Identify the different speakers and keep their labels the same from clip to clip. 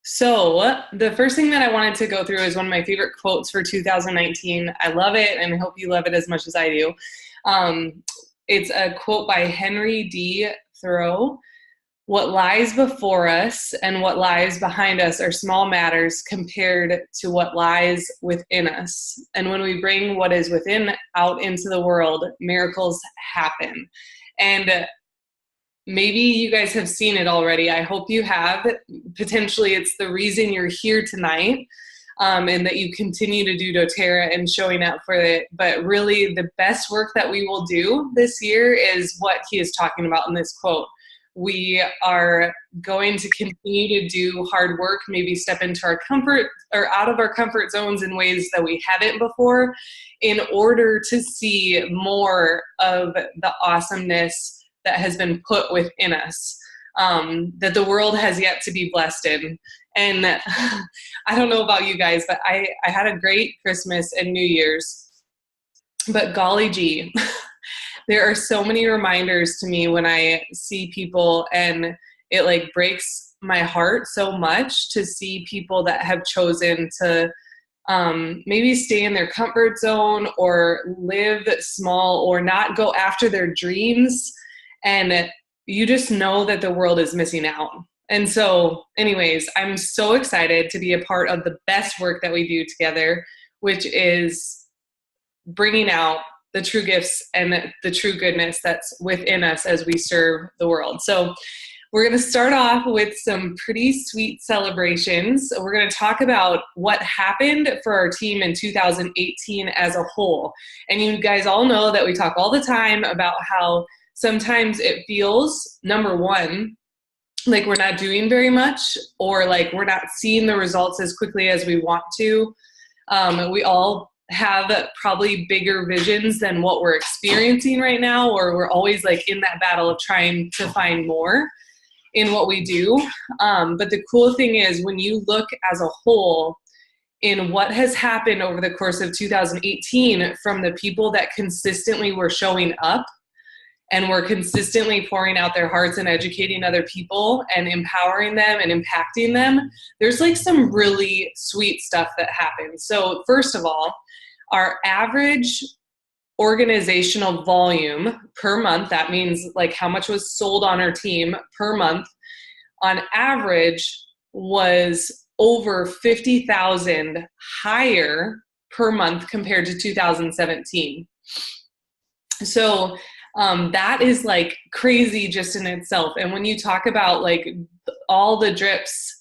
Speaker 1: So, the first thing that I wanted to go through is one of my favorite quotes for 2019. I love it, and I hope you love it as much as I do. Um, it's a quote by Henry D. Thoreau. What lies before us and what lies behind us are small matters compared to what lies within us. And when we bring what is within out into the world, miracles happen. And maybe you guys have seen it already. I hope you have. Potentially, it's the reason you're here tonight, and that you continue to do doTERRA and showing up for it. But really, the best work that we will do this year is what he is talking about in this quote. We are going to continue to do hard work, maybe step into our comfort or out of our comfort zones in ways that we haven't before, in order to see more of the awesomeness that has been put within us, that the world has yet to be blessed in. And I don't know about you guys, but I had a great Christmas and New Year's, but golly gee, there are so many reminders to me when I see people, and it like breaks my heart so much to see people that have chosen to maybe stay in their comfort zone or live small or not go after their dreams. And you just know that the world is missing out. And so, anyways, I'm so excited to be a part of the best work that we do together, which is bringing out the true gifts and the true goodness that's within us as we serve the world. So we're going to start off with some pretty sweet celebrations. We're going to talk about what happened for our team in 2018 as a whole. And you guys all know that we talk all the time about how sometimes it feels, number one, like we're not doing very much, or like we're not seeing the results as quickly as we want to. We all have probably bigger visions than what we're experiencing right now, or we're always like in that battle of trying to find more in what we do. But the cool thing is, when you look as a whole in what has happened over the course of 2018 from the people that consistently were showing up and were consistently pouring out their hearts and educating other people and empowering them and impacting them, there's like some really sweet stuff that happens. So first of all, our average organizational volume per month, that means like how much was sold on our team per month, on average was over 50,000 higher per month compared to 2017. So that is like crazy just in itself. And when you talk about like all the drips,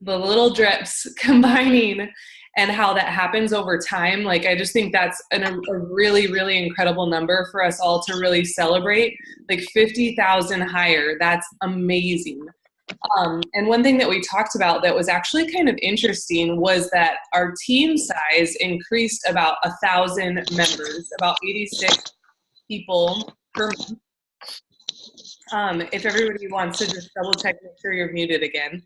Speaker 1: the little drips combining and how that happens over time, like I just think that's a really, really incredible number for us all to really celebrate. Like 50,000 higher, that's amazing. And one thing that we talked about that was actually kind of interesting was that our team size increased about 1,000 members, about 86 people per month. If everybody wants to just double check, make sure you're muted again.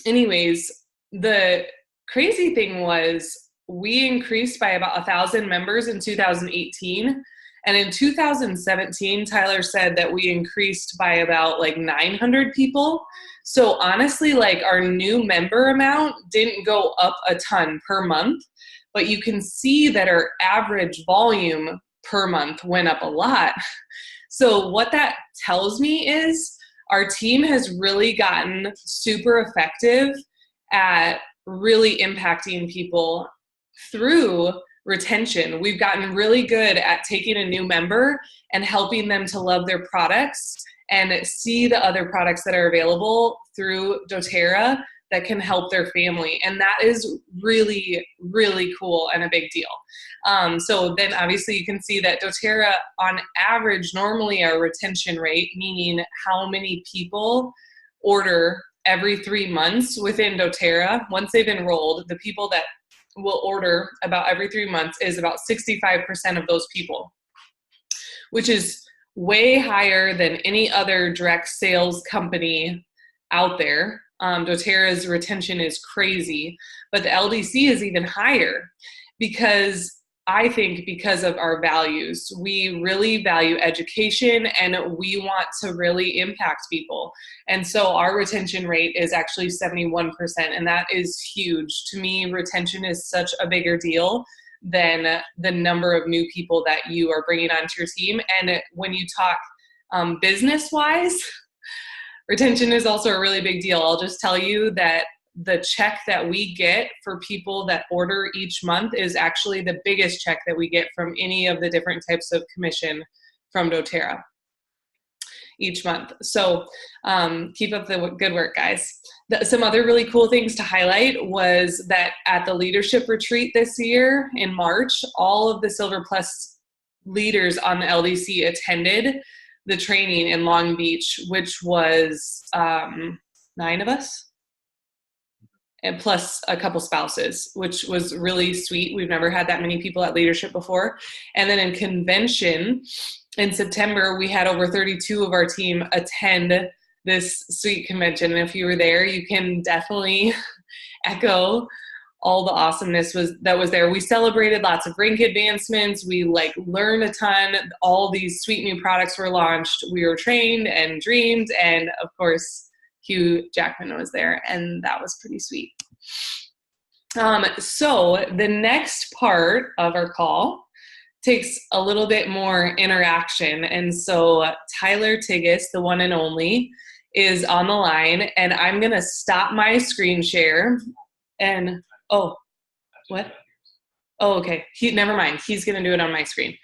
Speaker 1: Anyways, the crazy thing was we increased by about 1,000 members in 2018. And in 2017, Tyler said that we increased by about like 900 people. So honestly, like our new member amount didn't go up a ton per month, but you can see that our average volume per month went up a lot. So what that tells me is our team has really gotten super effective at really impacting people through retention. We've gotten really good at taking a new member and helping them to love their products and see the other products that are available through doTERRA that can help their family. And that is really, really cool and a big deal. So then obviously you can see that doTERRA on average, normally our retention rate, meaning how many people order every 3 months within doTERRA, once they've enrolled, the people that will order about every 3 months is about 65% of those people, which is way higher than any other direct sales company out there. doTERRA's retention is crazy, but the LDC is even higher because I think because of our values. We really value education and we want to really impact people. And so our retention rate is actually 71%, and that is huge. To me, retention is such a bigger deal than the number of new people that you are bringing onto your team. And when you talk business-wise, retention is also a really big deal. I'll just tell you that the check that we get for people that order each month is actually the biggest check that we get from any of the different types of commission from doTERRA each month. So keep up the good work, guys. Some other really cool things to highlight was that at the leadership retreat this year in March, all of the Silver Plus leaders on the LDC attended the training in Long Beach, which was 9 of us, and plus a couple spouses, which was really sweet. We've never had that many people at leadership before. And then in convention in September, we had over 32 of our team attend this sweet convention. And if you were there, you can definitely echo all the awesomeness that was there. We celebrated lots of rank advancements. We learned a ton. All these sweet new products were launched. We were trained and dreamed. And of course, Hugh Jackman was there, and that was pretty sweet. So the next part of our call takes a little bit more interaction. And so Tyler Tigas, the one and only, is on the line, and I'm going to stop my screen share and, oh, what? Oh, okay. Never mind. He's going to do it on my screen.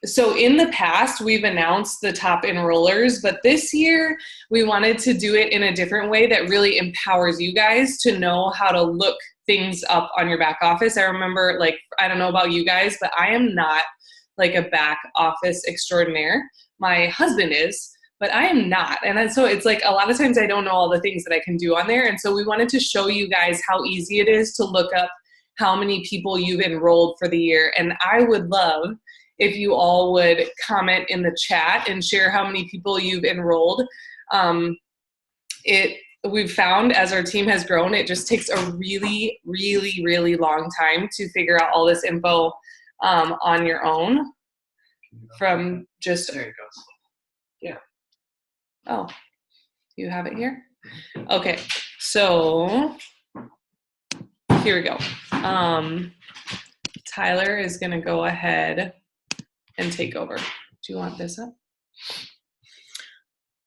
Speaker 1: So in the past, we've announced the top enrollers, but this year we wanted to do it in a different way that really empowers you guys to know how to look things up on your back office. I remember, I don't know about you guys, but I am not a back office extraordinaire. My husband is, but I am not. And so it's a lot of times I don't know all the things that I can do on there. And so we wanted to show you guys how easy it is to look up how many people you've enrolled for the year. And I would love if you all would comment in the chat and share how many people you've enrolled. We've found as our team has grown, it just takes a really, really, really long time to figure out all this info on your own from just.
Speaker 2: There it goes. Yeah.
Speaker 1: Oh, you have it here? Okay, so here we go. Tyler is going to go ahead and take over. Do you want this up?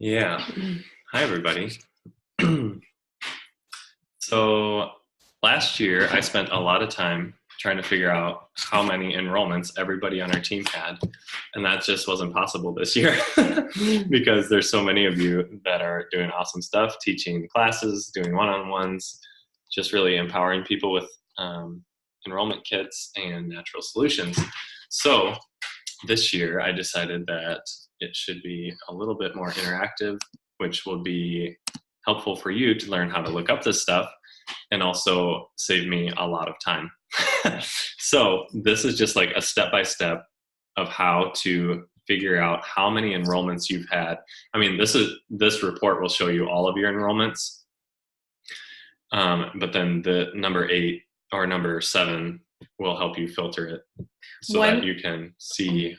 Speaker 2: Yeah. Hi, everybody. So last year, I spent a lot of time trying to figure out how many enrollments everybody on our team had. And that just wasn't possible this year because there's so many of you that are doing awesome stuff, teaching classes, doing one-on-ones, just really empowering people with enrollment kits and natural solutions. So this year I decided that it should be a little bit more interactive, which will be helpful for you to learn how to look up this stuff and also save me a lot of time. So this is just a step-by-step of how to figure out how many enrollments you've had. I mean, this report will show you all of your enrollments, but then the number 8 or number 7 will help you filter it so that you can see,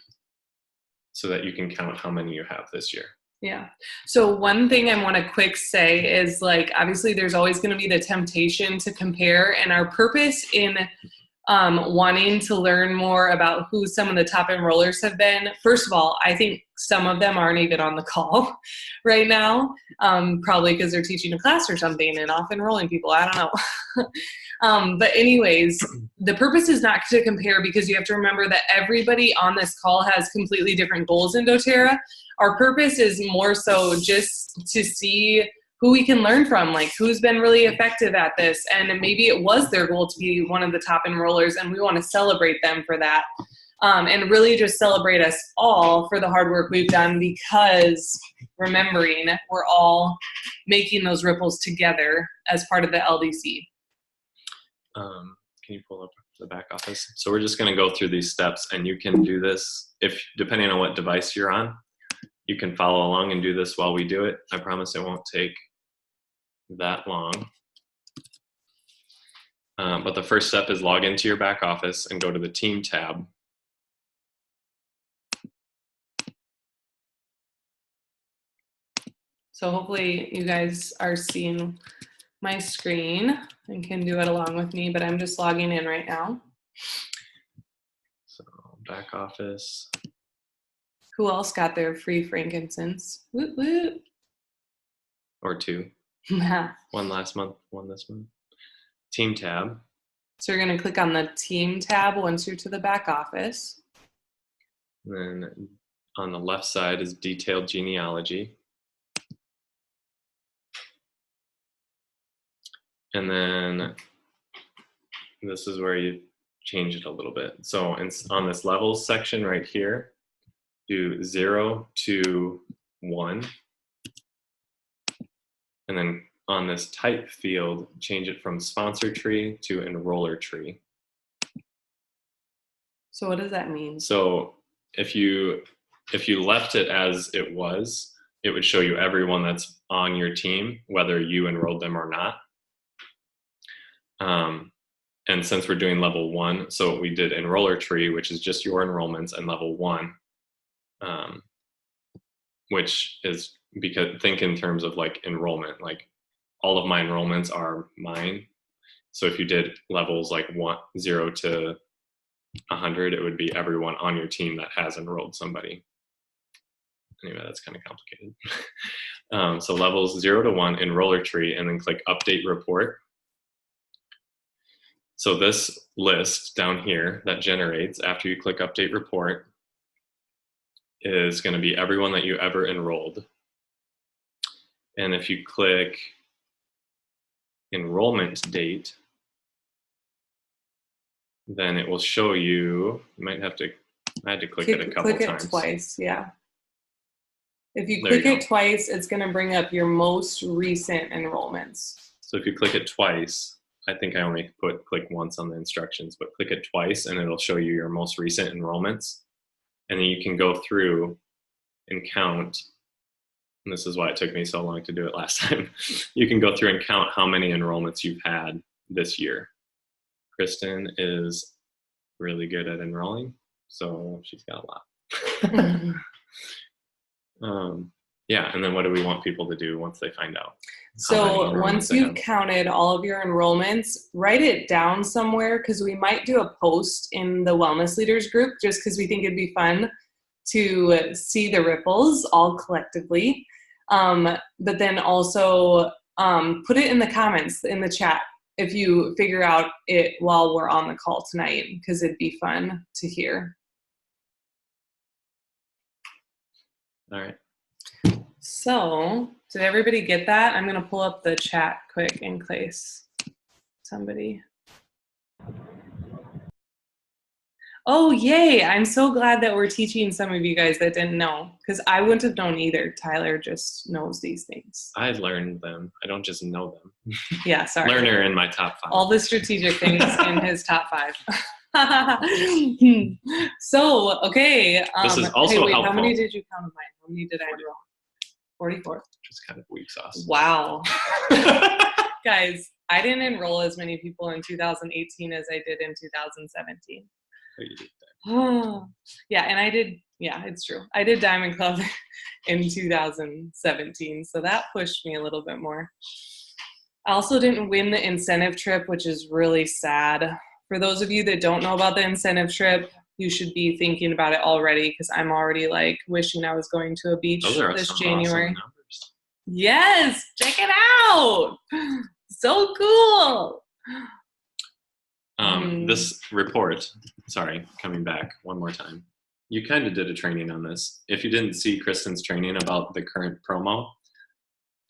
Speaker 2: so that you can count how many you have this year.
Speaker 1: Yeah. So one thing I want to quick say is obviously there's always going to be the temptation to compare, and our purpose in wanting to learn more about who some of the top enrollers have been. First of all, I think some of them aren't even on the call right now, probably because they're teaching a class or something and off enrolling people. I don't know. But anyways, the purpose is not to compare, because you have to remember that everybody on this call has completely different goals in doTERRA. Our purpose is more so just to see who we can learn from, who's been really effective at this. And maybe it was their goal to be one of the top enrollers, and we want to celebrate them for that. And really just celebrate us all for the hard work we've done, because remembering we're all making those ripples together as part of the LDC.
Speaker 2: Can you pull up the back office? So we're just going to go through these steps, and you can do this depending on what device you're on. You can follow along and do this while we do it. I promise it won't take that long. But the first step is log into your back office and go to the team tab.
Speaker 1: So hopefully you guys are seeing my screen and can do it along with me, but I'm just logging in right now.
Speaker 2: So back office.
Speaker 1: Who else got their free frankincense? Woot woot.
Speaker 2: Or 2. One last month, one this month. Team tab.
Speaker 1: So you're going to click on the team tab once you're to the back office.
Speaker 2: And then on the left side is detailed genealogy. And then this is where you change it a little bit. So on this levels section right here, do 0 to 1. And then on this type field, change it from sponsor tree to enroller tree.
Speaker 1: So what does that mean?
Speaker 2: So if you left it as it was, it would show you everyone that's on your team, whether you enrolled them or not. And since we're doing level 1, so we did enroller tree, which is just your enrollments, and level 1, which is, because think in terms of like enrollment, like all of my enrollments are mine. So if you did levels like 0 to 100, it would be everyone on your team that has enrolled somebody. Anyway, that's kind of complicated. So levels 0 to 1, enroller tree, and then click update report. So this list down here that generates after you click update report is going to be everyone that you ever enrolled. And if you click enrollment date, then it will show you, I had to click it a couple times.
Speaker 1: Click it twice, yeah. If you click it twice, it's going to bring up your most recent enrollments.
Speaker 2: So if you click it twice, I think I only click once on the instructions, but click it twice and it'll show you your most recent enrollments. And then you can go through and count, and this is why it took me so long to do it last time. You can go through and count how many enrollments you've had this year. Kristen is really good at enrolling, so she's got a lot. Yeah, and then what do we want people to do once they find out?
Speaker 1: So once you've counted all of your enrollments, write it down somewhere, because we might do a post in the Wellness Leaders group, just because we think it'd be fun to see the ripples all collectively. But then also put it in the comments, in the chat, if you figure out it while we're on the call tonight, because it'd be fun to hear.
Speaker 2: All right.
Speaker 1: So, did everybody get that? I'm going to pull up the chat quick in case somebody. Oh, yay. I'm so glad that we're teaching some of you guys that didn't know, because I wouldn't have known either. Tyler just knows these things.
Speaker 2: I learned them. I don't just know them.
Speaker 1: Yeah, sorry.
Speaker 2: Learner in my top 5.
Speaker 1: All the strategic things in his top 5. So, okay.
Speaker 2: This is also helpful.
Speaker 1: How many did you count of mine? How many did I roll? 44.
Speaker 2: Which is kind of weak sauce.
Speaker 1: Wow. Guys, I didn't enroll as many people in 2018 as I did in 2017.
Speaker 2: Oh, you did
Speaker 1: that. Yeah, and I did, yeah, it's true. I did Diamond Club in 2017, so that pushed me a little bit more. I also didn't win the incentive trip, which is really sad. For those of you that don't know about the incentive trip, you should be thinking about it already, because I'm already like wishing I was going to a beach this January.
Speaker 2: Awesome numbers.
Speaker 1: Yes, check it out. So cool.
Speaker 2: This report, sorry, coming back one more time. You kind of did a training on this. If you didn't see Kristen's training about the current promo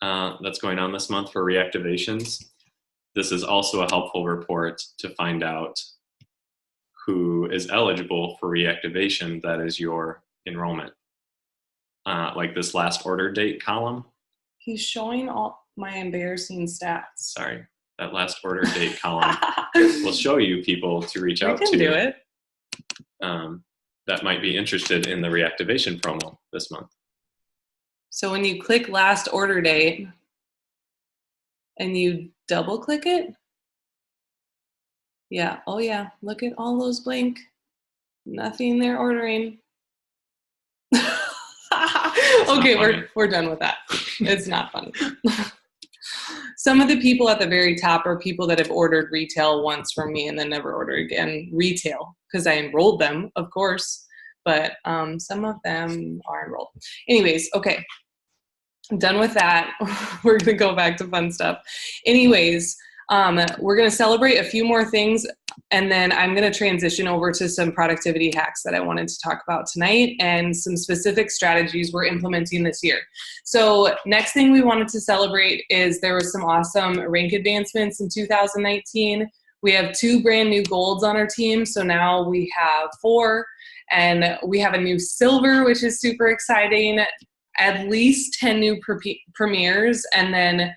Speaker 2: that's going on this month for reactivations, this is also a helpful report to find out who is eligible for reactivation. That is your enrollment. Like this last order date column.
Speaker 1: He's showing all my embarrassing stats.
Speaker 2: Sorry, that last order date column will show you people to reach out to.
Speaker 1: We can do it.
Speaker 2: That might be interested in the reactivation promo this month.
Speaker 1: So when you click last order date and you double click it, Yeah. Oh yeah. Look at all those blank. Nothing they're ordering. Okay, we're done with that. It's not funny. Some of the people at the very top are people that have ordered retail once from me and then never ordered again retail because I enrolled them, of course, but some of them are enrolled. Anyways, okay, I'm done with that. We're gonna go back to fun stuff. Anyways, we're gonna celebrate a few more things, and then I'm gonna transition over to some productivity hacks that I wanted to talk about tonight and some specific strategies we're implementing this year. So next thing we wanted to celebrate is there was some awesome rank advancements in 2019. We have 2 brand new golds on our team, so now we have 4, and we have a new silver, which is super exciting. At least 10 new premieres, and then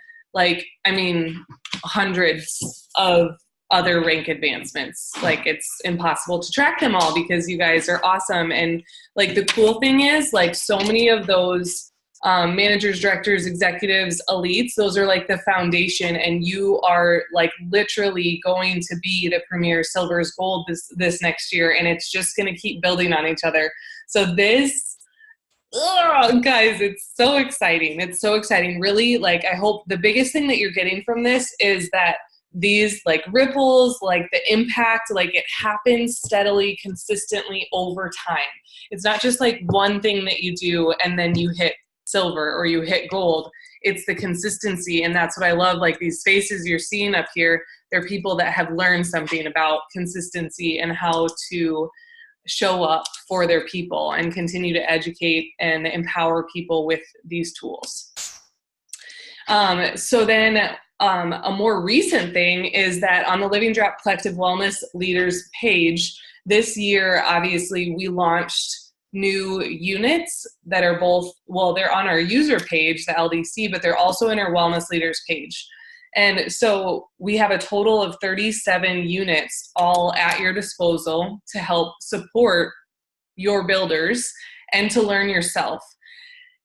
Speaker 1: hundreds of other rank advancements. Like, it's impossible to track them all because you guys are awesome. And like, the cool thing is, like, so many of those managers, directors, executives, elites, those are like the foundation, and you are like literally going to be the premier silvers, gold this next year, and it's just going to keep building on each other. So this, guys, it's so exciting. It's so exciting. Really, like, I hope the biggest thing that you're getting from this is that these like ripples, like the impact, like it happens steadily, consistently over time. It's not just like one thing that you do and then you hit silver or you hit gold. It's the consistency, and that's what I love. Like, these faces you're seeing up here, they're people that have learned something about consistency and how to show up for their people and continue to educate and empower people with these tools. So then a more recent thing is that on the Living Drop Collective Wellness Leaders page this year, obviously we launched new units that are both, well, they're on our user page, the LDC, but they're also in our Wellness Leaders page. And so we have a total of 37 units all at your disposal to help support your builders and to learn yourself.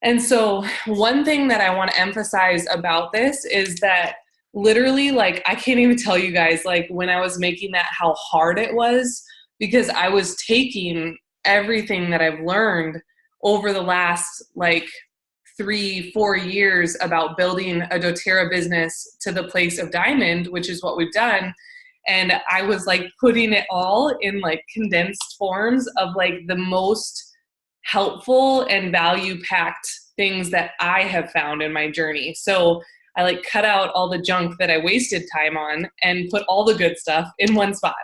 Speaker 1: And so one thing that I want to emphasize about this is that literally, like, I can't even tell you guys, like, when I was making that, how hard it was, because I was taking everything that I've learned over the last, like, 3-4 years about building a doTERRA business to the place of diamond, which is what we've done. And I was like putting it all in like condensed forms of like the most helpful and value packed things that I have found in my journey. So I like cut out all the junk that I wasted time on and put all the good stuff in one spot.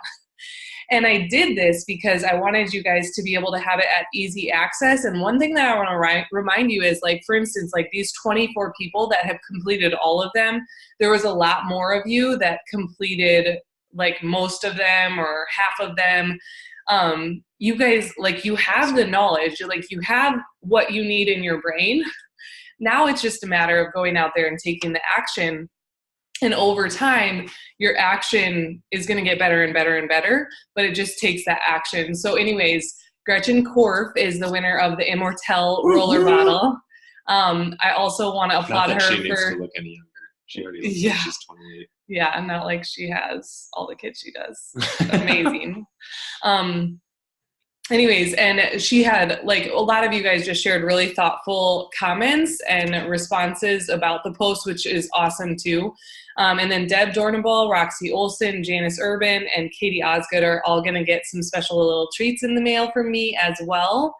Speaker 1: And I did this because I wanted you guys to be able to have it at easy access. And one thing that I want to remind you is, like, for instance, like these 24 people that have completed all of them, there was a lot more of you that completed like most of them or half of them. You guys, like, you have the knowledge, like you have what you need in your brain. Now it's just a matter of going out there and taking the action. And over time, your action is going to get better and better and better, but it just takes that action. So anyways, Gretchen Korf is the winner of the Immortelle roller bottle. I also want to applaud her
Speaker 2: she needs
Speaker 1: for
Speaker 2: to look any younger. She already looks like she's 28.
Speaker 1: Yeah, not like she has all the kids she does. Amazing. Anyways, and she had, like, a lot of you guys just shared really thoughtful comments and responses about the post, which is awesome too. And then Deb Dornaball, Roxy Olson, Janice Urban, and Katie Osgood are all going to get some special little treats in the mail from me as well.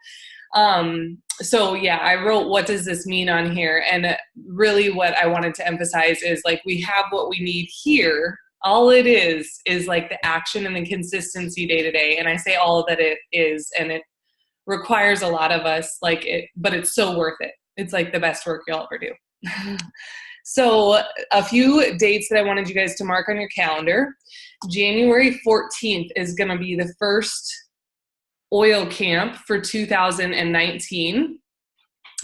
Speaker 1: So yeah, I wrote, what does this mean on here? And really what I wanted to emphasize is, like, we have what we need here. All it is like the action and the consistency day to day. And I say all that it is, and it requires a lot of us, like it, but it's so worth it. It's like the best work you'll ever do. So a few dates that I wanted you guys to mark on your calendar. January 14th is going to be the first oil camp for 2019.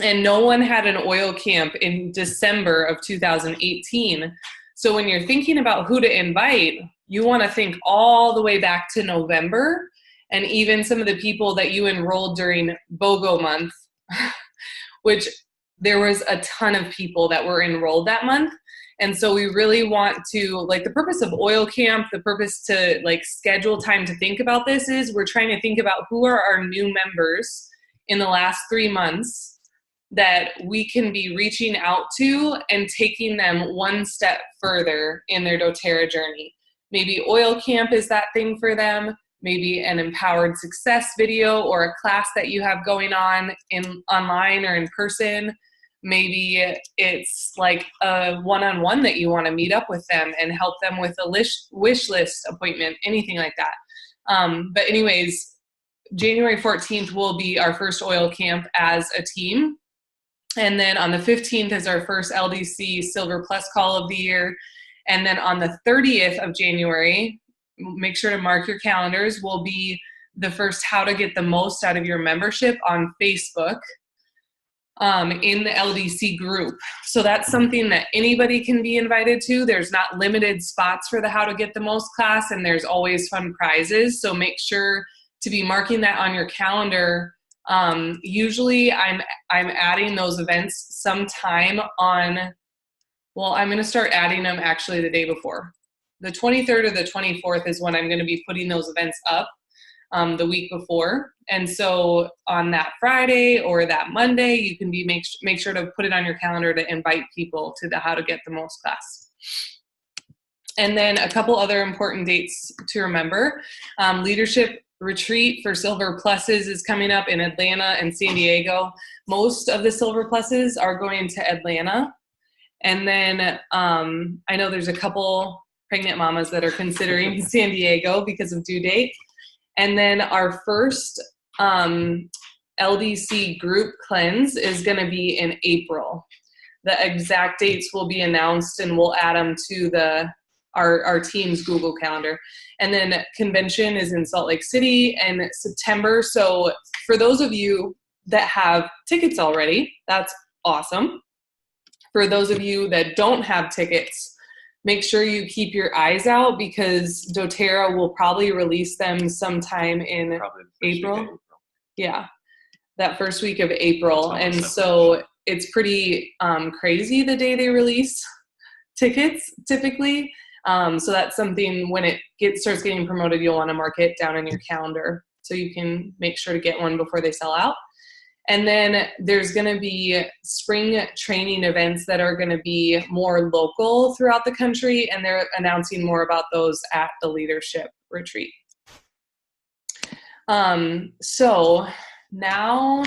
Speaker 1: And no one had an oil camp in December of 2018. So when you're thinking about who to invite, you want to think all the way back to November, and even some of the people that you enrolled during BOGO month, which there was a ton of people that were enrolled that month. And so we really want to, like, the purpose of Oil Camp, the purpose to like schedule time to think about this is we're trying to think about who are our new members in the last 3 months that we can be reaching out to and taking them one step further in their doTERRA journey. Maybe Oil Camp is that thing for them. Maybe an empowered success video or a class that you have going on online or in person. Maybe it's like a one-on-one that you want to meet up with them and help them with a wish list appointment, anything like that. But anyways, January 14th will be our first Oil Camp as a team. And then on the 15th is our first LDC Silver Plus call of the year. And then on the 30th of January, make sure to mark your calendars, will be the first How to Get the Most Out of Your Membership on Facebook in the LDC group. So that's something that anybody can be invited to. There's not limited spots for the How to Get the Most class, and there's always fun prizes. So make sure to be marking that on your calendar. Usually I'm adding those events sometime on, well, I'm going to start adding them actually the day before. The 23rd or the 24th is when I'm going to be putting those events up the week before. And so on that Friday or that Monday, you can make sure to put it on your calendar to invite people to the How to Get the Most class. And then a couple other important dates to remember. Leadership Retreat for Silver Pluses is coming up in Atlanta and San Diego. Most of the Silver Pluses are going to Atlanta. And then I know there's a couple pregnant mamas that are considering San Diego because of due date. And then our first LDC group cleanse is going to be in April. The exact dates will be announced and we'll add them to our team's Google Calendar. And then convention is in Salt Lake City in September. So for those of you that have tickets already, that's awesome. For those of you that don't have tickets, make sure you keep your eyes out because doTERRA will probably release them sometime in April. Yeah, that first week of April. And so it's pretty crazy the day they release tickets typically. So that's something when it starts getting promoted, you'll want to mark it down in your calendar so you can make sure to get one before they sell out. And then there's going to be spring training events that are going to be more local throughout the country, and they're announcing more about those at the leadership retreat. So now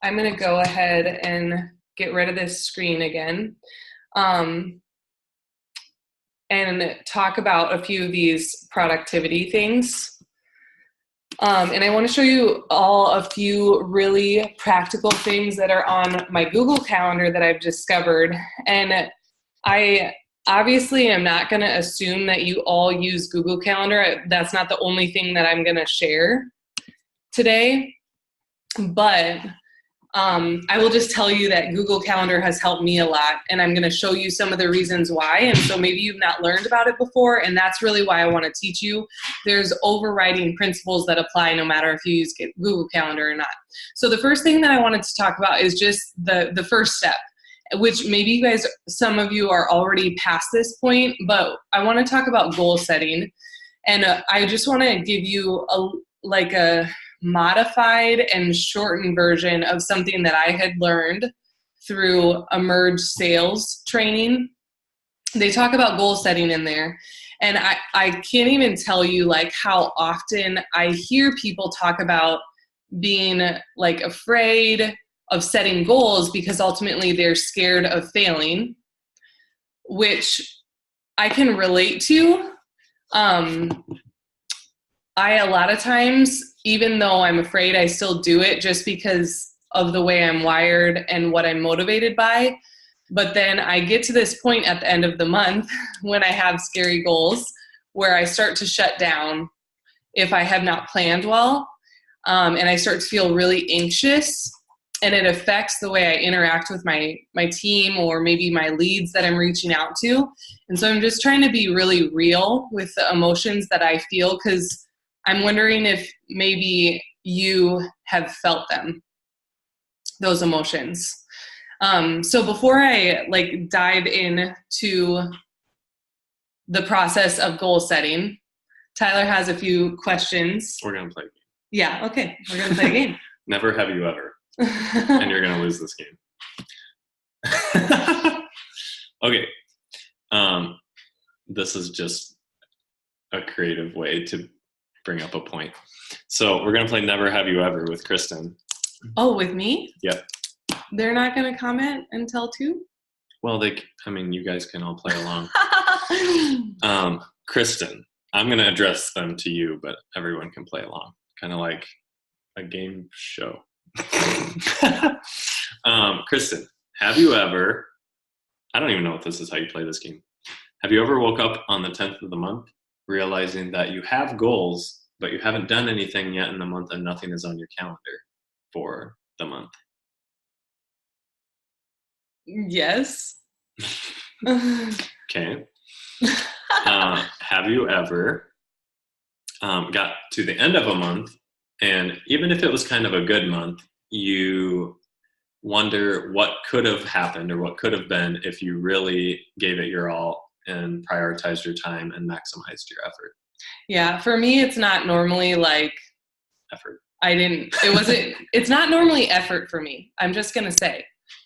Speaker 1: I'm going to go ahead and get rid of this screen again and talk about a few of these productivity things. And I want to show you all a few really practical things that are on my Google Calendar that I've discovered. And I obviously am not going to assume that you all use Google Calendar. That's not the only thing that I'm going to share today. But I will just tell you that Google Calendar has helped me a lot, and I'm going to show you some of the reasons why. And so maybe you've not learned about it before, and that's really why I want to teach you. There's overriding principles that apply no matter if you use Google Calendar or not. So the first thing that I wanted to talk about is just the first step, which maybe you guys, some of you are already past this point, but I want to talk about goal setting. And I just want to give you a modified and shortened version of something that I had learned through Emerge sales training. They talk about goal setting in there. And I can't even tell you like how often I hear people talk about being like afraid of setting goals because ultimately they're scared of failing, which I can relate to. A lot of times, even though I'm afraid, I still do it just because of the way I'm wired and what I'm motivated by. But then I get to this point at the end of the month when I have scary goals where I start to shut down if I have not planned well. And I start to feel really anxious, and it affects the way I interact with my team or maybe my leads that I'm reaching out to. And so I'm just trying to be really real with the emotions that I feel, because I'm wondering if maybe you have felt them, those emotions. So before I like dive into the process of goal setting, Tyler has a few questions.
Speaker 2: We're going to play a game.
Speaker 1: Yeah, okay. We're going to play a game.
Speaker 2: Never have you ever. And you're going to lose this game. Okay. This is just a creative way to bring up a point. So we're going to play Never Have You Ever with Kristen.
Speaker 1: Oh, with me?
Speaker 2: Yep.
Speaker 1: They're not going to comment until 2?
Speaker 2: Well, you guys can all play along. Kristen, I'm going to address them to you, but everyone can play along. Kind of like a game show. Kristen, have you ever, I don't even know if this is how you play this game. Have you ever woke up on the 10th of the month realizing that you have goals, but you haven't done anything yet in the month and nothing is on your calendar for the month?
Speaker 1: Yes.
Speaker 2: Okay. Have you ever got to the end of a month, and even if it was kind of a good month, you wonder what could have happened or what could have been if you really gave it your all and prioritized your time and maximized your effort?
Speaker 1: Yeah, for me, it's not normally like
Speaker 2: Effort.
Speaker 1: It's not normally effort for me. I'm just going to say.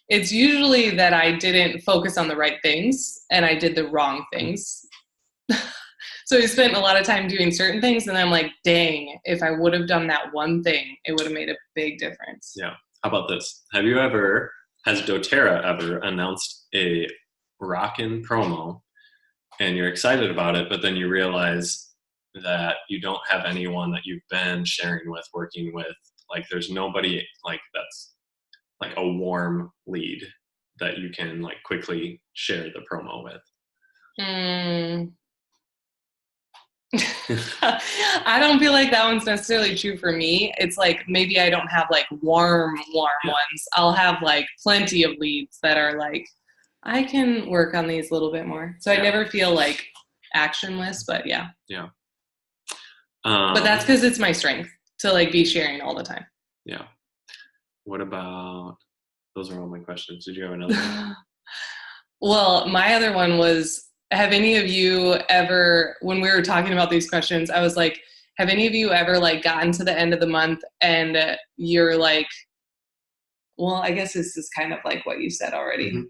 Speaker 1: It's usually that I didn't focus on the right things and I did the wrong things. So I spent a lot of time doing certain things and I'm like, dang, if I would have done that one thing, it would have made a big difference.
Speaker 2: Yeah. How about this? Has doTERRA ever announced a rockin' promo and you're excited about it, but then you realize that you don't have anyone that you've been sharing with, working with, like there's nobody like that's like a warm lead that you can like quickly share the promo with?
Speaker 1: I don't feel like that one's necessarily true for me. It's like maybe I don't have like warm ones. I'll have like plenty of leads that are like, I can work on these a little bit more. So I never feel like actionless, but yeah.
Speaker 2: Yeah.
Speaker 1: But that's because it's my strength to like be sharing all the time.
Speaker 2: Yeah. What about, those are all my questions. Did you have another one?
Speaker 1: Well, my other one was, have any of you ever, when we were talking about these questions, I was like, have any of you ever like gotten to the end of the month and you're like, well, I guess this is kind of like what you said already. Mm-hmm.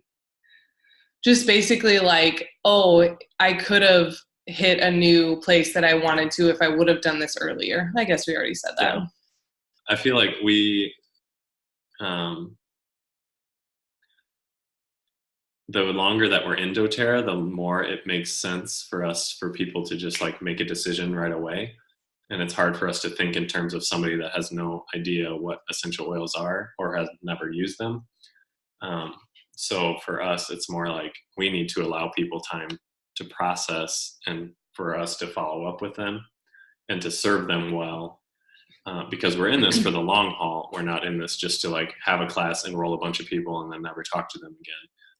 Speaker 1: Just basically like, oh, I could have hit a new place that I wanted to if I would have done this earlier. I guess we already said that.
Speaker 2: Yeah. I feel like we, the longer that we're in doTERRA, the more it makes sense for people to just like make a decision right away. And it's hard for us to think in terms of somebody that has no idea what essential oils are or has never used them. So for us, it's more like we need to allow people time to process and for us to follow up with them and to serve them well. Because we're in this for the long haul. We're not in this just to like have a class, enroll a bunch of people and then never talk to them again.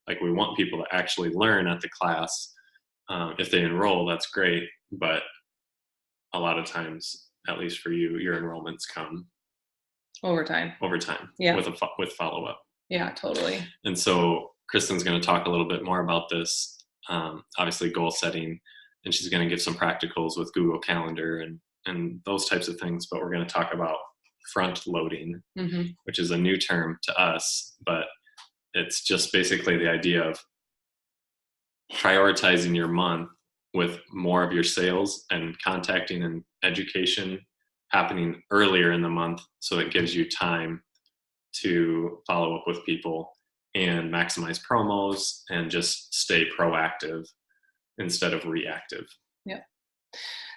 Speaker 2: Like we want people to actually learn at the class. If they enroll, that's great. But a lot of times, at least for you, your enrollments come
Speaker 1: over time.
Speaker 2: Yeah. With follow-up.
Speaker 1: Yeah, totally.
Speaker 2: And so Kristen's going to talk a little bit more about this, obviously goal setting, and she's going to give some practicals with Google Calendar and those types of things. But we're going to talk about front loading, mm-hmm. which is a new term to us, but it's just basically the idea of prioritizing your month with more of your sales and contacting and education happening earlier in the month, so it gives you time to follow up with people and maximize promos and just stay proactive instead of reactive.
Speaker 1: Yeah.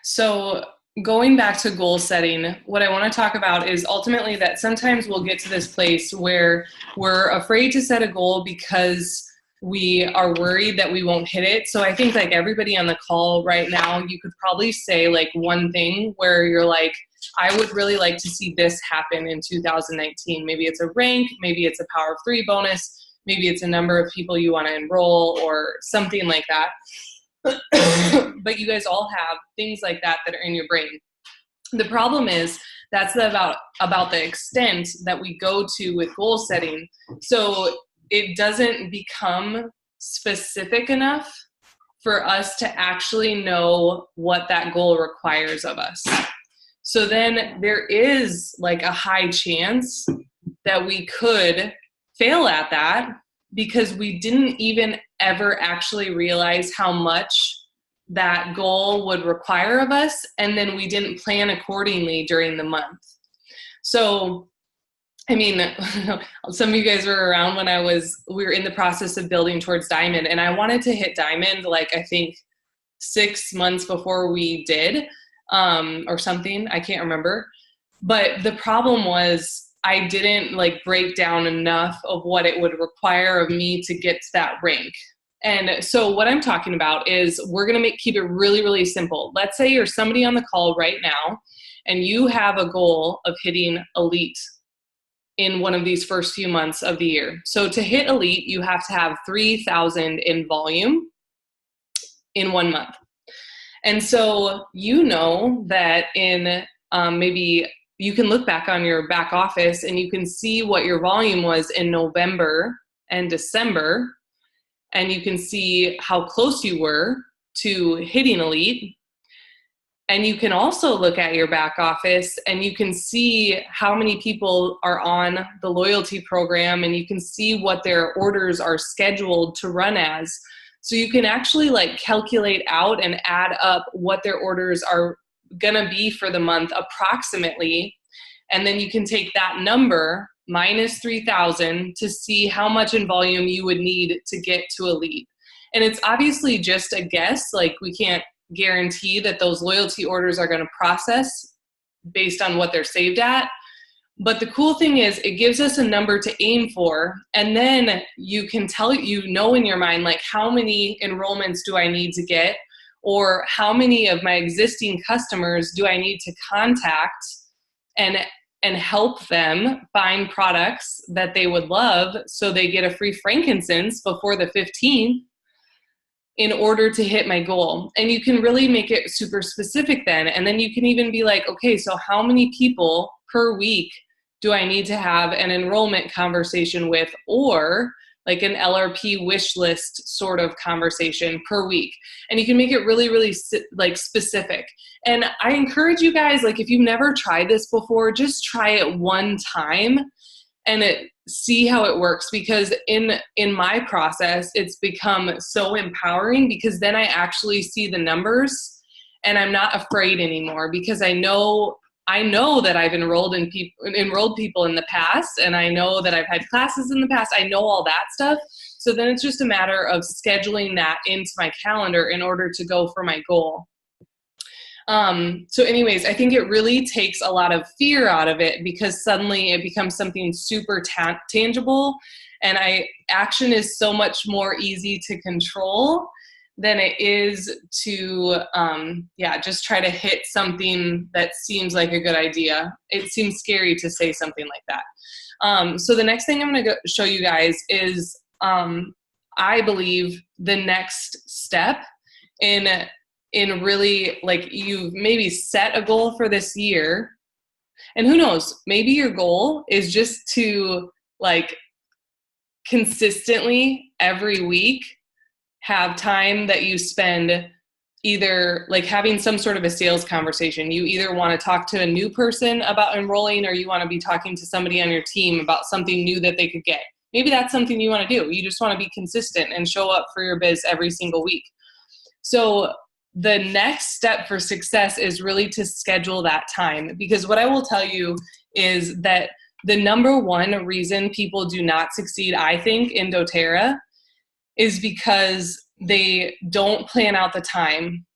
Speaker 1: So going back to goal setting, what I want to talk about is ultimately that sometimes we'll get to this place where we're afraid to set a goal because we are worried that we won't hit it. So I think like everybody on the call right now, you could probably say like one thing where you're like, I would really like to see this happen in 2019. Maybe it's a rank, maybe it's a Power of 3 bonus, maybe it's a number of people you want to enroll or something like that. But you guys all have things like that that are in your brain. The problem is that's about the extent that we go to with goal setting. So it doesn't become specific enough for us to actually know what that goal requires of us. So then there is like a high chance that we could fail at that because we didn't even ever actually realize how much that goal would require of us, and then we didn't plan accordingly during the month. So, I mean, some of you guys were around when we were in the process of building towards Diamond, and I wanted to hit Diamond like I think 6 months before we did, or something, I can't remember. But the problem was I didn't like break down enough of what it would require of me to get to that rank. And so what I'm talking about is we're going to keep it really, really simple. Let's say you're somebody on the call right now and you have a goal of hitting elite in one of these first few months of the year. So to hit elite, you have to have 3,000 in volume in 1 month. And so you know that in maybe you can look back on your back office and you can see what your volume was in November and December, and you can see how close you were to hitting elite. And you can also look at your back office and you can see how many people are on the loyalty program, and you can see what their orders are scheduled to run as. So you can actually like calculate out and add up what their orders are gonna be for the month approximately. And then you can take that number minus 3,000 to see how much in volume you would need to get to elite. And it's obviously just a guess, like we can't guarantee that those loyalty orders are going to process based on what they're saved at. But the cool thing is it gives us a number to aim for, and then you can in your mind, like how many enrollments do I need to get, or how many of my existing customers do I need to contact and help them find products that they would love so they get a free frankincense before the 15th in order to hit my goal. And you can really make it super specific then. And then you can even be like, okay, so how many people per week do I need to have an enrollment conversation with, or like an LRP wish list sort of conversation per week? And you can make it really, really like specific. And I encourage you guys, like if you've never tried this before, just try it one time and see how it works, because in my process, it's become so empowering, because then I actually see the numbers and I'm not afraid anymore, because I know that I've enrolled people in the past, and I know that I've had classes in the past. I know all that stuff. So then it's just a matter of scheduling that into my calendar in order to go for my goal. So anyways, I think it really takes a lot of fear out of it, because suddenly it becomes something super tangible, and action is so much more easy to control than it is to, just try to hit something that seems like a good idea. It seems scary to say something like that. So the next thing I'm going to show you guys is, I believe the next step in really, like, you've maybe set a goal for this year, and who knows, maybe your goal is just to like consistently every week have time that you spend either like having some sort of a sales conversation. You either want to talk to a new person about enrolling, or you want to be talking to somebody on your team about something new that they could get. Maybe that's something you want to do. You just want to be consistent and show up for your biz every single week. So the next step for success is really to schedule that time, because what I will tell you is that the number one reason people do not succeed, I think, in doTERRA is because they don't plan out the time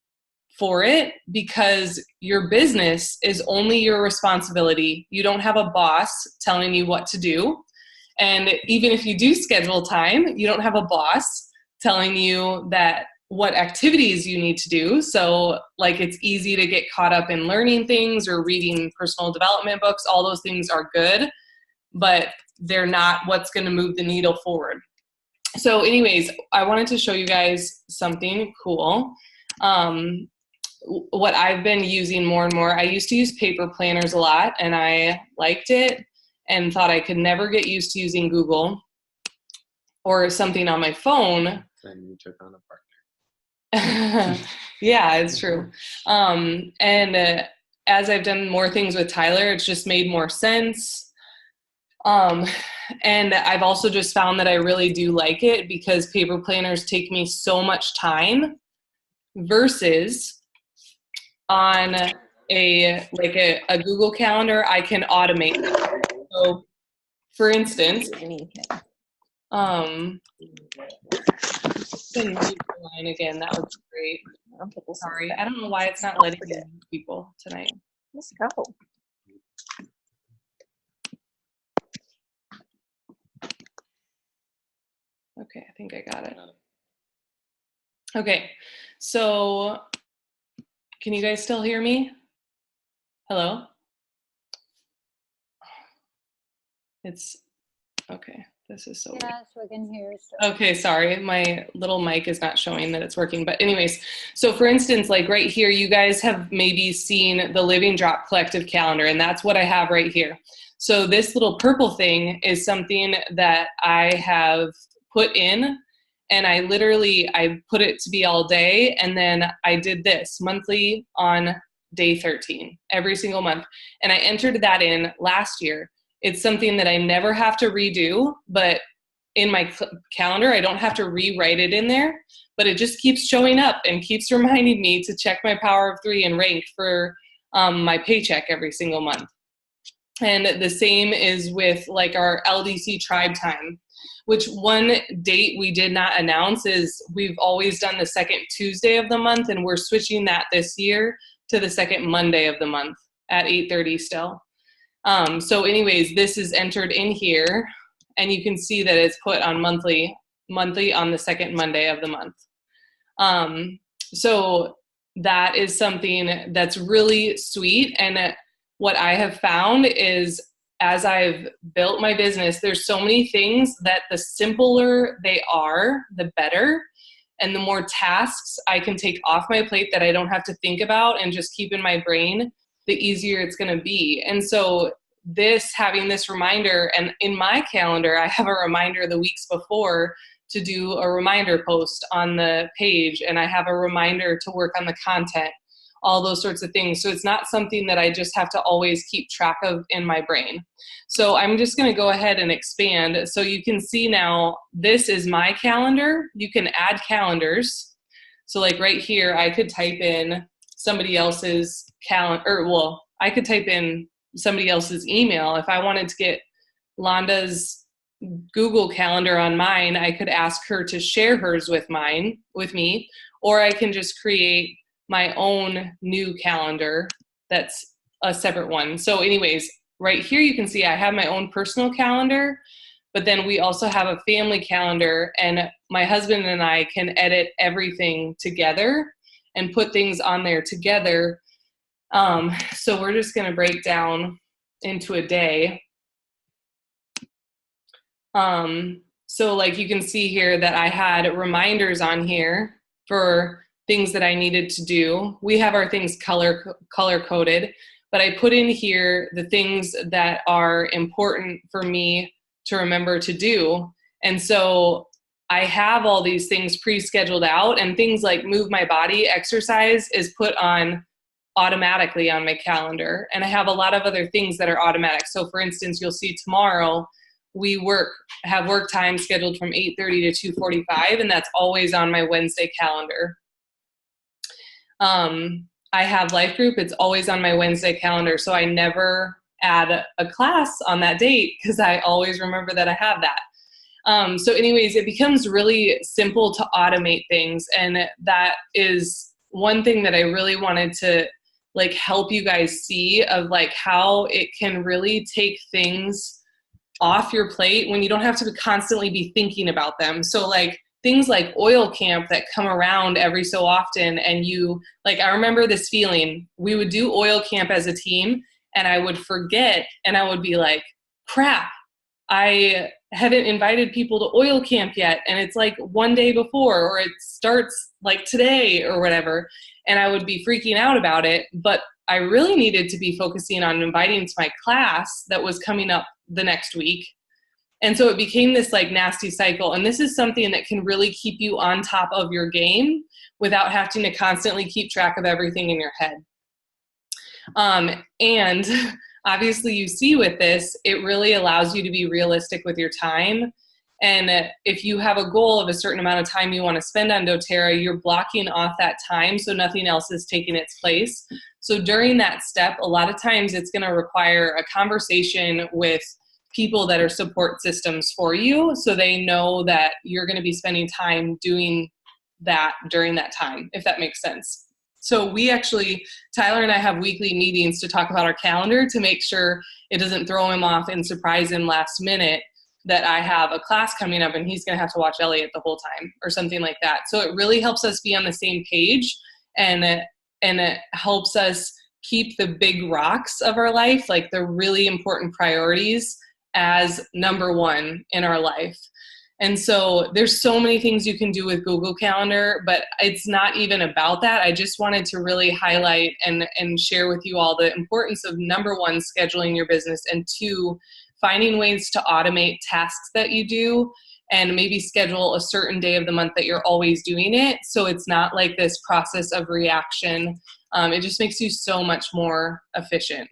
Speaker 1: for it, because your business is only your responsibility. You don't have a boss telling you what to do. And even if you do schedule time, you don't have a boss telling you that what activities you need to do. So like, it's easy to get caught up in learning things or reading personal development books. All those things are good, but they're not what's going to move the needle forward. So anyways, I wanted to show you guys something cool. What I've been using more and more, I used to use paper planners a lot, and I liked it and thought I could never get used to using Google. or something on my phone.
Speaker 2: Then you took on a partner.
Speaker 1: Yeah, it's true. As I've done more things with Tyler, it's just made more sense. And I've also just found that I really do like it because paper planners take me so much time versus on a Google Calendar, I can automate it. So for instance, can mute the line again. That was great. Sorry, I don't know why it's not letting me mute people tonight.
Speaker 3: Let's go.
Speaker 1: Okay, I think I got it. Okay, so can you guys still hear me? Hello? It's okay. This is so weird.
Speaker 3: Yes, we can hear you.
Speaker 1: Okay, sorry. My little mic is not showing that it's working. But anyways, so for instance, like right here, you guys have maybe seen the Living Drop Collective calendar, and that's what I have right here. So this little purple thing is something that I have put in, and I put it to be all day, and then I did this monthly on day 13, every single month. And I entered that in last year. It's something that I never have to redo, but in my calendar, I don't have to rewrite it in there, but it just keeps showing up and keeps reminding me to check my Power of 3 and rank for my paycheck every single month. And the same is with like our LDC Tribe Time, which one date we did not announce is we've always done the second Tuesday of the month, and we're switching that this year to the second Monday of the month at 8:30 still. So anyways, this is entered in here, and you can see that it's put on monthly on the second Monday of the month. So that is something that's really sweet. And what I have found is as I've built my business, there's so many things that the simpler they are, the better. And the more tasks I can take off my plate that I don't have to think about and just keep in my brain, the easier it's going to be. And so having this reminder, and in my calendar, I have a reminder the weeks before to do a reminder post on the page, and I have a reminder to work on the content, all those sorts of things. So it's not something that I just have to always keep track of in my brain. So I'm just going to go ahead and expand. So you can see now, this is my calendar. You can add calendars. So like right here, I could type in somebody else's calendar, I could type in somebody else's email. If I wanted to get Londa's Google Calendar on mine, I could ask her to share hers with me, or I can just create my own new calendar that's a separate one. So anyways, right here you can see I have my own personal calendar, but then we also have a family calendar, and my husband and I can edit everything together and put things on there together. So we're just going to break down into a day. So like you can see here that I had reminders on here for things that I needed to do. We have our things color coded, but I put in here the things that are important for me to remember to do. And so I have all these things pre-scheduled out, and things like move my body, exercise is put on automatically on my calendar. And I have a lot of other things that are automatic. So for instance, you'll see tomorrow we have work time scheduled from 8:30 to 2:45, and that's always on my Wednesday calendar. I have life group, it's always on my Wednesday calendar. So I never add a class on that date because I always remember that I have that. So anyways, it becomes really simple to automate things. And that is one thing that I really wanted to like help you guys see of like how it can really take things off your plate when you don't have to constantly be thinking about them. So like things like oil camp that come around every so often, and I remember this feeling, we would do oil camp as a team and I would forget, and I would be like, crap, I haven't invited people to oil camp yet, and it's like one day before, or it starts like today or whatever, and I would be freaking out about it. But I really needed to be focusing on inviting to my class that was coming up the next week. And so it became this like nasty cycle. And this is something that can really keep you on top of your game without having to constantly keep track of everything in your head. And obviously you see with this, it really allows you to be realistic with your time. And if you have a goal of a certain amount of time you want to spend on doTERRA, you're blocking off that time so nothing else is taking its place. So during that step, a lot of times it's going to require a conversation with people that are support systems for you, so they know that you're going to be spending time doing that during that time, if that makes sense. So we actually, Tyler and I have weekly meetings to talk about our calendar to make sure it doesn't throw him off and surprise him last minute that I have a class coming up and he's going to have to watch Elliot the whole time or something like that. So it really helps us be on the same page, and it helps us keep the big rocks of our life, like the really important priorities, as number one in our life. And so there's so many things you can do with Google Calendar, but it's not even about that. I just wanted to really highlight and share with you all the importance of, number one, scheduling your business, and two, finding ways to automate tasks that you do, and maybe schedule a certain day of the month that you're always doing it. So it's not like this process of reaction. It just makes you so much more efficient.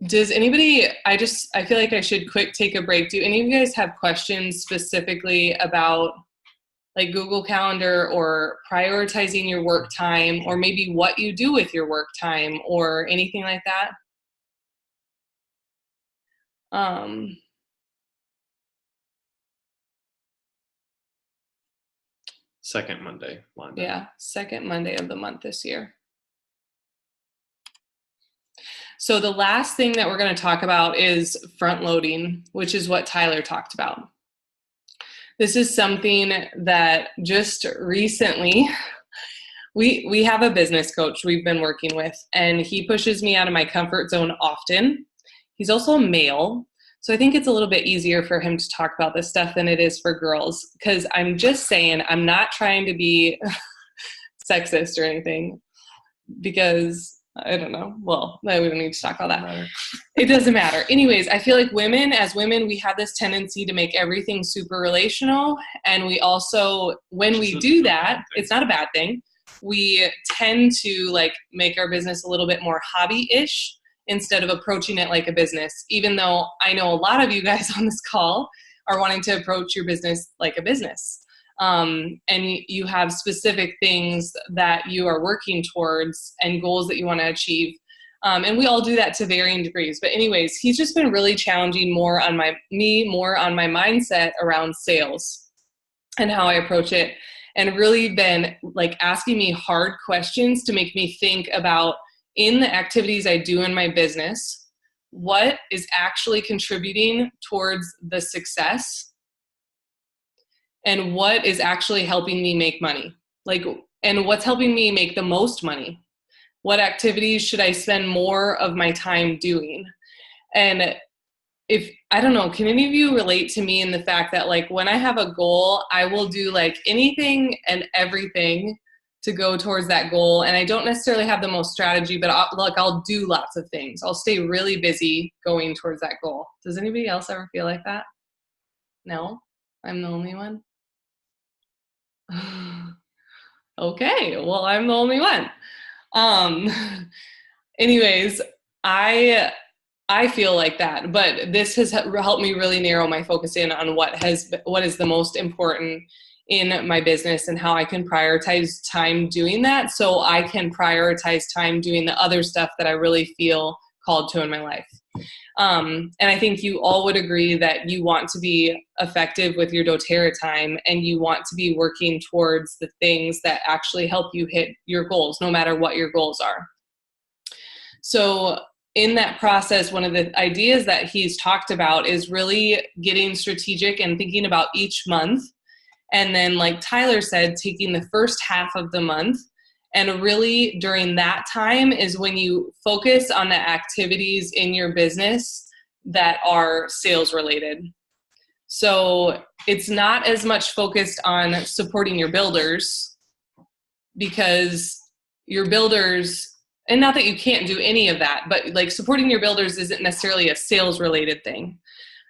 Speaker 1: Does anybody, I feel like I should take a break. Do any of you guys have questions specifically about like Google Calendar or prioritizing your work time, or maybe what you do with your work time or anything like that?
Speaker 2: Second Monday, Wanda.
Speaker 1: Yeah, second Monday of the month this year. So the last thing that we're going to talk about is front loading, which is what Tyler talked about. This is something that just recently, we have a business coach we've been working with, and he pushes me out of my comfort zone often. He's also a male, so I think it's a little bit easier for him to talk about this stuff than it is for girls, because I'm just saying, I'm not trying to be sexist or anything, because I don't know. Well, we don't need to talk about that. It doesn't matter. Anyways, I feel like as women, we have this tendency to make everything super relational. And we also, when we do that, it's not a bad thing. We tend to like make our business a little bit more hobby-ish instead of approaching it like a business, even though I know a lot of you guys on this call are wanting to approach your business like a business. And you have specific things that you are working towards and goals that you want to achieve. And we all do that to varying degrees. But anyways, he's just been really challenging more on my mindset around sales and how I approach it, and really been like asking me hard questions to make me think about, in the activities I do in my business, what is actually contributing towards the success, and what is actually helping me make money, and what's helping me make the most money. What activities should I spend more of my time doing? And I don't know, can any of you relate to me in the fact that like when I have a goal, I will do like anything and everything to go towards that goal. And I don't necessarily have the most strategy, but I'll do lots of things. I'll stay really busy going towards that goal. Does anybody else ever feel like that? No? I'm the only one? Okay, well, I'm the only one. Anyways, I feel like that, but this has helped me really narrow my focus in on what is the most important in my business and how I can prioritize time doing that, so I can prioritize time doing the other stuff that I really feel called to in my life. And I think you all would agree that you want to be effective with your doTERRA time, and you want to be working towards the things that actually help you hit your goals, no matter what your goals are. So in that process, one of the ideas that he's talked about is really getting strategic and thinking about each month. And then, like Tyler said, taking the first half of the month, and really during that time is when you focus on the activities in your business that are sales related. So it's not as much focused on supporting your builders, because your builders and not that you can't do any of that, but like supporting your builders isn't necessarily a sales related thing.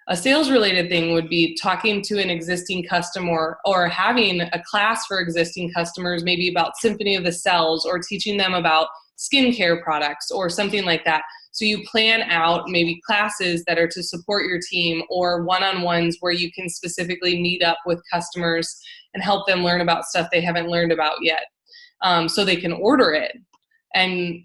Speaker 1: A sales related thing would be talking to an existing customer or having a class for existing customers, maybe about Symphony of the Cells, or teaching them about skincare products or something like that. So you plan out maybe classes that are to support your team, or one-on-ones where you can specifically meet up with customers and help them learn about stuff they haven't learned about yet, so they can order it. And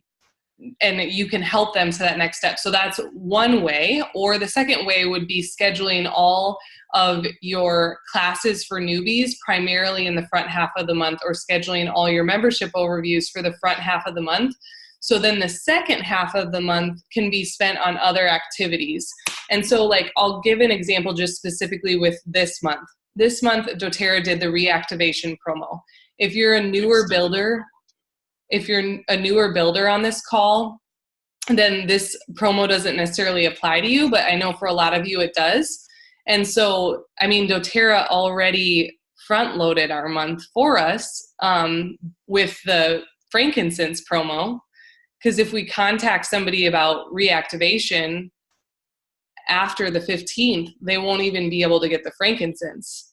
Speaker 1: you can help them to that next step. So that's one way. Or the second way would be scheduling all of your classes for newbies primarily in the front half of the month, or scheduling all your membership overviews for the front half of the month. So then the second half of the month can be spent on other activities. And so like, I'll give an example just specifically with this month. This month, doTERRA did the reactivation promo. If you're a newer builder on this call, then this promo doesn't necessarily apply to you, but I know for a lot of you it does. And so, I mean, doTERRA already front loaded our month for us with the frankincense promo, because if we contact somebody about reactivation after the 15th, they won't even be able to get the frankincense.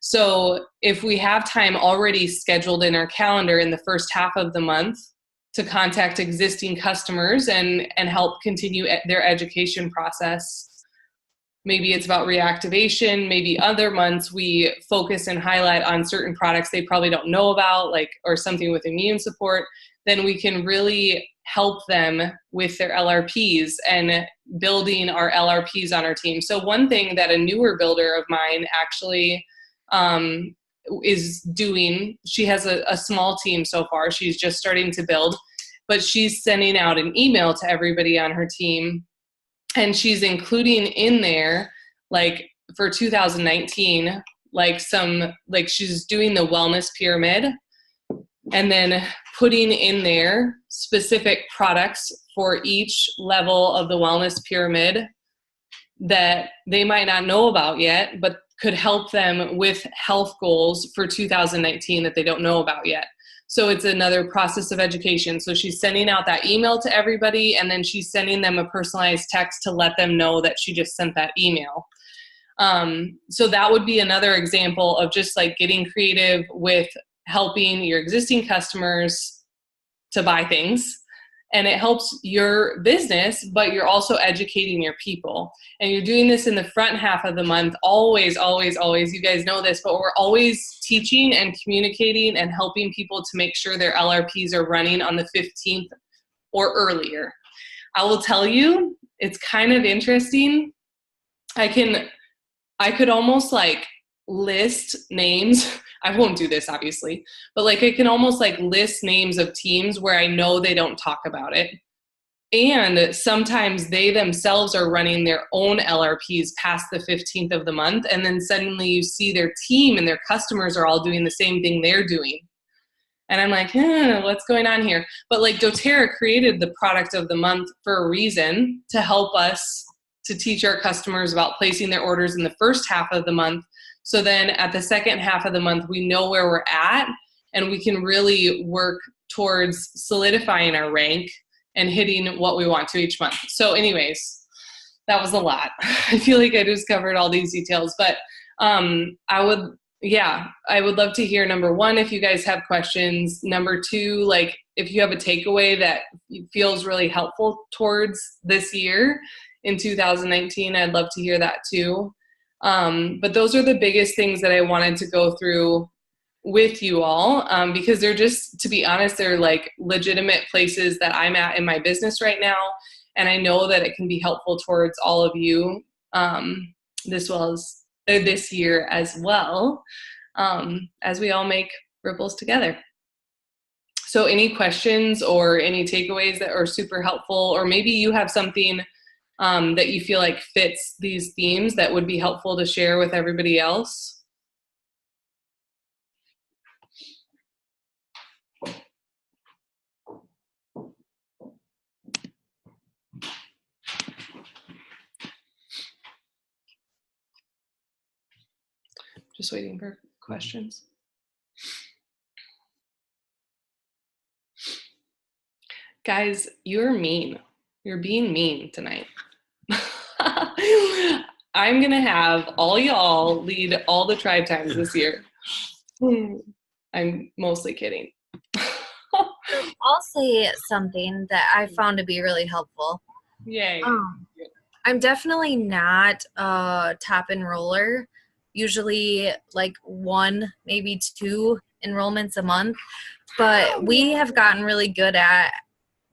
Speaker 1: So if we have time already scheduled in our calendar in the first half of the month to contact existing customers and help continue their education process, maybe it's about reactivation, maybe other months we focus and highlight on certain products they probably don't know about, like, or something with immune support, then we can really help them with their LRPs and building our LRPs on our team. So one thing that a newer builder of mine actually is doing, she has a small team so far, she's just starting to build, but she's sending out an email to everybody on her team, and she's including in there, like for 2019, like she's doing the wellness pyramid, and then putting in there specific products for each level of the wellness pyramid that they might not know about yet, but could help them with health goals for 2019 that they don't know about yet. So it's another process of education. So she's sending out that email to everybody, and then she's sending them a personalized text to let them know that she just sent that email. So that would be another example of just like getting creative with helping your existing customers to buy things. And it helps your business, but you're also educating your people. And you're doing this in the front half of the month. Always, always, always. You guys know this, but we're always teaching and communicating and helping people to make sure their LRPs are running on the 15th or earlier. I will tell you, it's kind of interesting. I could almost like list names. I won't do this obviously, but like I can almost like list names of teams where I know they don't talk about it. And sometimes they themselves are running their own LRPs past the 15th of the month. And then suddenly you see their team and their customers are all doing the same thing they're doing. And I'm like, what's going on here? But like doTERRA created the product of the month for a reason, to help us to teach our customers about placing their orders in the first half of the month. So then at the second half of the month, we know where we're at, and we can really work towards solidifying our rank and hitting what we want to each month. So anyways, that was a lot. I feel like I just covered all these details, but I would love to hear, number one, if you guys have questions. Number two, like if you have a takeaway that feels really helpful towards this year in 2019, I'd love to hear that too. But those are the biggest things that I wanted to go through with you all, because they're just, to be honest, they're like legitimate places that I'm at in my business right now. And I know that it can be helpful towards all of you this year as well, as we all make ripples together. So any questions or any takeaways that are super helpful, or maybe you have something that you feel like fits these themes that would be helpful to share with everybody else? Just waiting for questions. Guys, you're mean. You're being mean tonight. I'm gonna have all y'all lead all the tribe times this year. I'm mostly kidding.
Speaker 3: I'll say something that I found to be really helpful.
Speaker 1: Yay.
Speaker 3: I'm definitely not a top enroller. Usually like 1, maybe 2 enrollments a month. But we have gotten really good at,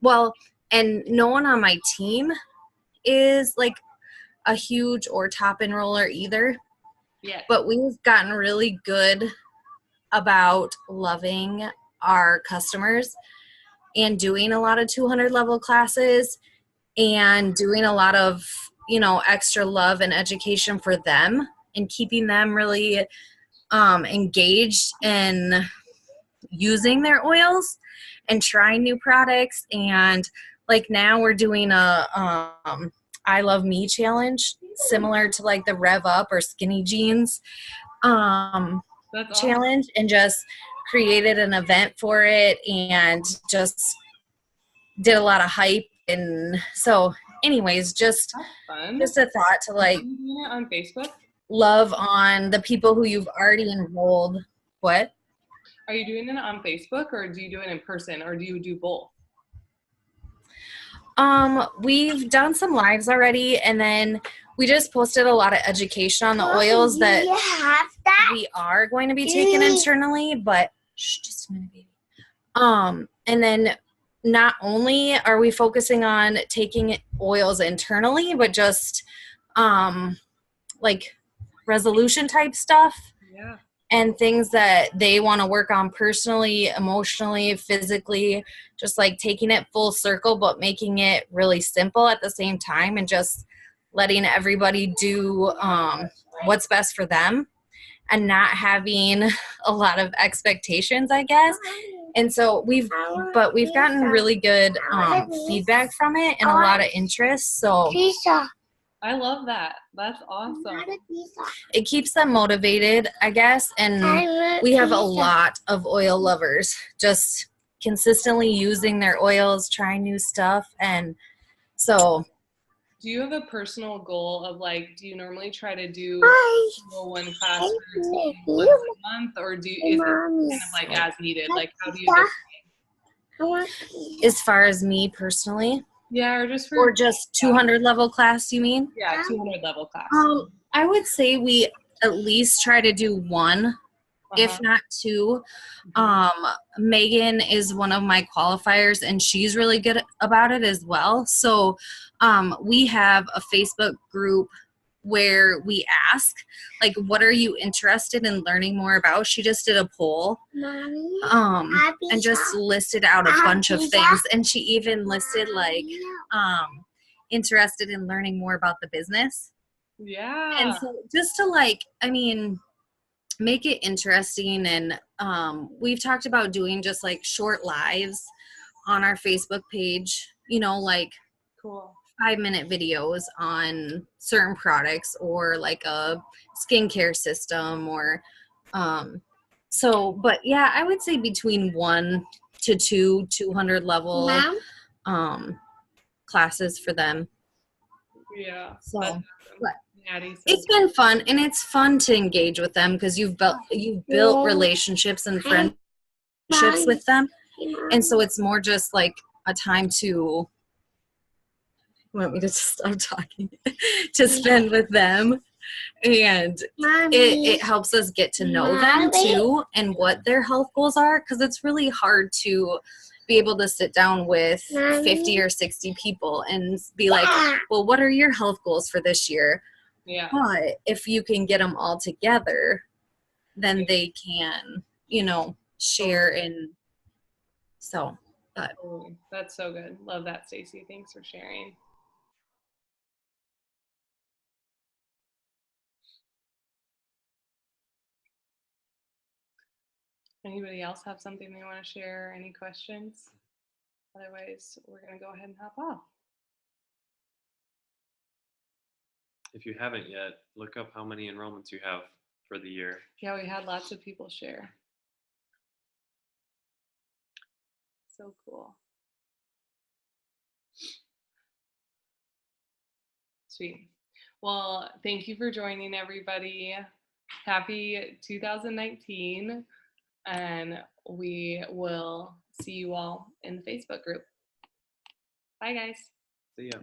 Speaker 3: well, and no one on my team is like a huge or top enroller either.
Speaker 1: Yeah.
Speaker 3: But we've gotten really good about loving our customers and doing a lot of 200 level classes and doing a lot of, extra love and education for them and keeping them really engaged in using their oils and trying new products. And like now we're doing a I Love Me challenge, similar to like the Rev Up or Skinny Jeans
Speaker 1: That's
Speaker 3: challenge, and just created an event for it and just did a lot of hype. And so anyways, just
Speaker 1: fun.
Speaker 3: Just a thought to like
Speaker 1: Are you doing it on Facebook?
Speaker 3: love on the people who you've already enrolled. What?
Speaker 1: Are you doing it on Facebook or do you do it in person or do you do both?
Speaker 3: We've done some lives already, and then we just posted a lot of education on the oils that we are going to be taking internally, but just a minute, baby. And then not only are we focusing on taking oils internally, but just like resolution type stuff.
Speaker 1: Yeah.
Speaker 3: And things that they want to work on personally, emotionally, physically, just like taking it full circle, but making it really simple at the same time and just letting everybody do what's best for them and not having a lot of expectations, I guess. And so we've gotten really good feedback from it and a lot of interest. So
Speaker 1: I love that. That's awesome.
Speaker 3: It keeps them motivated, I guess. And we have a lot of oil lovers just consistently using their oils, trying new stuff. And so.
Speaker 1: Do you have a personal goal of like, do you normally try to do one class once a month or is it kind of like as needed? Like how do you
Speaker 3: as far as me personally?
Speaker 1: Yeah,
Speaker 3: or just 200 level class, you mean?
Speaker 1: Yeah, 200 level class.
Speaker 3: I would say we at least try to do one, if not 2. Megan is one of my qualifiers, and she's really good about it as well. So we have a Facebook group where we ask, like, what are you interested in learning more about? She just did a poll and just listed out a bunch of things. And she even listed, like, interested in learning more about the business.
Speaker 1: Yeah.
Speaker 3: And so just to, like, I mean, make it interesting. And we've talked about doing just, like, short lives on our Facebook page, like,
Speaker 1: cool.
Speaker 3: 5-minute videos on certain products or like a skincare system or but yeah, I would say between 1 to 2 200 level classes for them.
Speaker 1: Yeah.
Speaker 3: So
Speaker 1: Addie,
Speaker 3: it's been fun, and it's fun to engage with them because you've built relationships and friendships with them, and so it's more just like a time to want me to stop talking to spend with them, and it helps us get to know them too and what their health goals are, because it's really hard to be able to sit down with 50 or 60 people and be like, well, what are your health goals for this year?
Speaker 1: Yeah.
Speaker 3: But if you can get them all together, then they can share. And so
Speaker 1: that's so good. Love that, Stacy. Thanks for sharing. Anybody else have something they want to share? Any questions? Otherwise, we're going to go ahead and hop off.
Speaker 2: If you haven't yet, look up how many enrollments you have for the year.
Speaker 1: Yeah, we had lots of people share. So cool. Sweet. Well, thank you for joining, everybody. Happy 2019. And we will see you all in the Facebook group. Bye, guys.
Speaker 2: See ya.